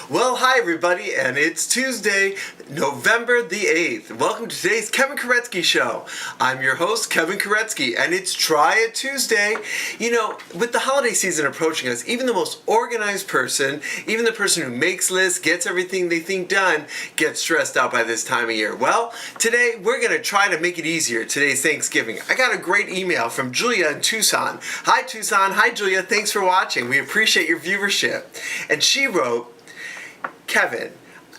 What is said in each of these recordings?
Well, hi everybody, and it's Tuesday, November the 8th. Welcome to today's Kevin Kuretzky Show. I'm your host, Kevin Kuretzky, and it's Try It Tuesday. You know, with the holiday season approaching us, even the most organized person, even the person who makes lists, gets everything they think done, gets stressed out by this time of year. Well, today we're going to try to make it easier. Today's Thanksgiving. I got a great email from Julia in Tucson. Hi Tucson, hi Julia, thanks for watching. We appreciate your viewership. And she wrote, Kevin,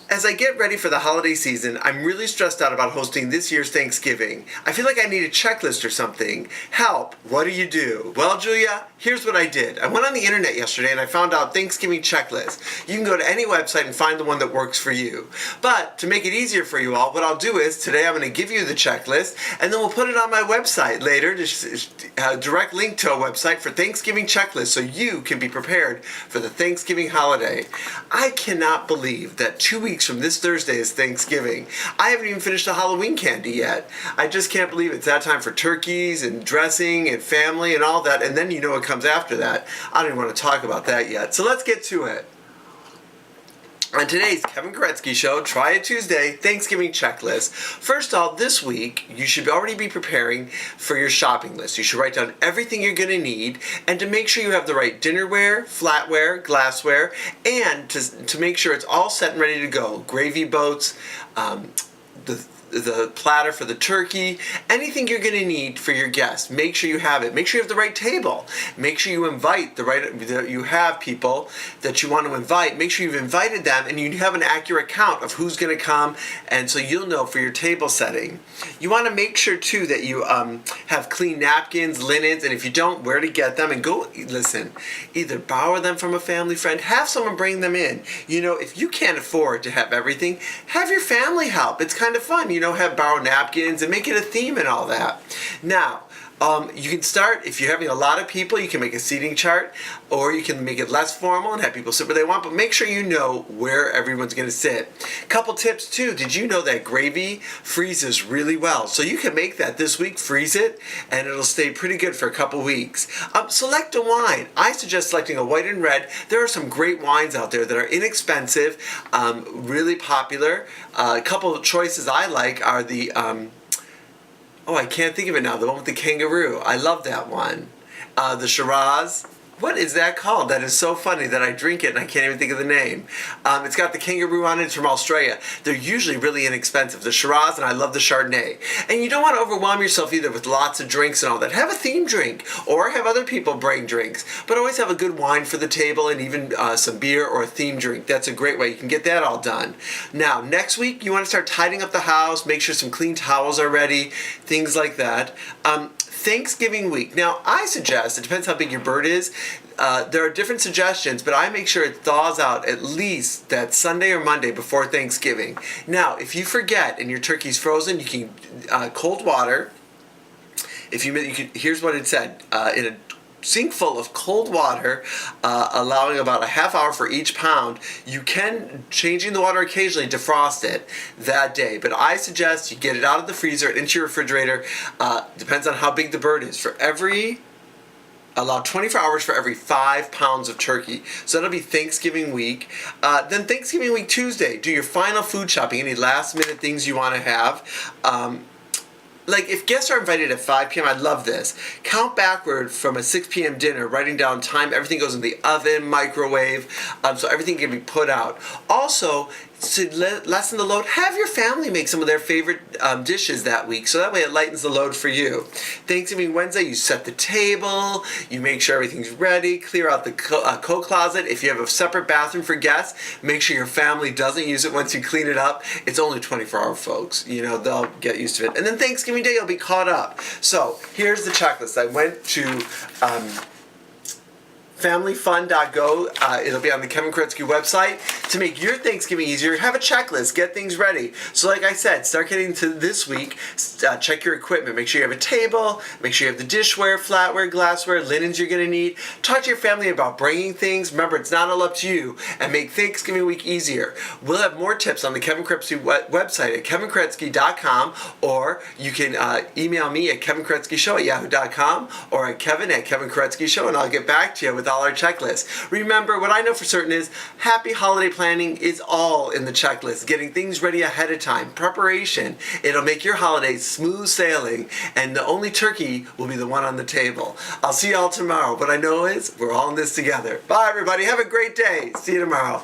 as I get ready for the holiday season, I'm really stressed out about hosting this year's Thanksgiving. I feel like I need a checklist or something. Help, what do you do? Well, Julia, here's what I did. I went on the internet yesterday and I found out Thanksgiving checklist. You can go to any website and find the one that works for you. But to make it easier for you all, what I'll do is today I'm going to give you the checklist and then we'll put it on my website later, a direct link to a website for Thanksgiving checklist so you can be prepared for the Thanksgiving holiday. I cannot believe that 2 weeks from this Thursday is Thanksgiving. I haven't even finished the Halloween candy yet. I just can't believe it's that time for turkeys and dressing and family and all that, and then you know what comes after that. I don't even want to talk about that yet. So let's get to it. On today's Kevin Kuretzky Show, Try It Tuesday, Thanksgiving checklist. First off, this week, you should already be preparing for your shopping list. You should write down everything you're going to need and to make sure you have the right dinnerware, flatware, glassware, and to make sure it's all set and ready to go. Gravy boats, the platter for the turkey, anything you're going to need for your guests. Make sure you have it. Make sure you have the right table. Make sure you invite you have people that you want to invite. Make sure you've invited them and you have an accurate count of who's going to come, and so you'll know for your table setting. You want to make sure too that you have clean napkins, linens, and if you don't, where to get them, and go listen. Either borrow them from a family friend, have someone bring them in. You know, if you can't afford to have everything, have your family help. It's kind of fun. You know, have borrow napkins and make it a theme and all that. Now, you can start, if you're having a lot of people, you can make a seating chart, or you can make it less formal and have people sit where they want, but make sure you know where everyone's going to sit. Couple tips too. Did you know that gravy freezes really well? So you can make that this week, freeze it, and it'll stay pretty good for a couple weeks. Select a wine. I suggest selecting a white and red. There are some great wines out there that are inexpensive, really popular. A couple of choices I like are the I can't think of it now. The one with the kangaroo. I love that one. The Shiraz. What is that called? That is so funny that I drink it and I can't even think of the name. It's got the kangaroo on it. It's from Australia. They're usually really inexpensive. The Shiraz, and I love the Chardonnay. And you don't want to overwhelm yourself either with lots of drinks and all that. Have a theme drink or have other people bring drinks. But always have a good wine for the table and even some beer or a theme drink. That's a great way. You can get that all done. Now, next week, you want to start tidying up the house. Make sure some clean towels are ready. Things like that. Thanksgiving week. Now, I suggest, it depends how big your bird is, there are different suggestions, but I make sure it thaws out at least that Sunday or Monday before Thanksgiving. Now, if you forget and your turkey's frozen, you can cold water. Here's what it said, in a sink full of cold water, allowing about a half hour for each pound. You can, changing the water occasionally, defrost it that day. But I suggest you get it out of the freezer, into your refrigerator. Depends on how big the bird is. Allow 24 hours for every 5 pounds of turkey. So that'll be Thanksgiving week. Then Thanksgiving week Tuesday, do your final food shopping. Any last minute things you want to have. Like if guests are invited at 5 p.m., I'd love this. Count backward from a 6 p.m. dinner, writing down time. Everything goes in the oven, microwave, so everything can be put out. Also, to lessen the load, have your family make some of their favorite dishes that week, so that way it lightens the load for you. Thanksgiving Wednesday, you set the table, you make sure everything's ready, clear out the coat closet. If you have a separate bathroom for guests, make sure your family doesn't use it once you clean it up. It's only 24-hour, folks. You know, they'll get used to it. And then Thanksgiving Day, you'll be caught up. So here's the checklist. I went to familyfun.go. It'll be on the Kevin Kuretzky website. To make your Thanksgiving easier, have a checklist, get things ready. So like I said, start getting to this week, check your equipment, make sure you have a table, make sure you have the dishware, flatware, glassware, linens you're going to need. Talk to your family about bringing things. Remember, it's not all up to you, and make Thanksgiving week easier. We'll have more tips on the Kevin Kuretzky website at kevinkuretzky.com, or you can email me at kevinkuretzkyshow@yahoo.com or at kevin@kevinkuretzkyshow, and I'll get back to you with $1 checklist. Remember, what I know for certain is happy holiday planning is all in the checklist. Getting things ready ahead of time, preparation. It'll make your holidays smooth sailing, and the only turkey will be the one on the table. I'll see y'all tomorrow. What I know is we're all in this together. Bye, everybody. Have a great day. See you tomorrow.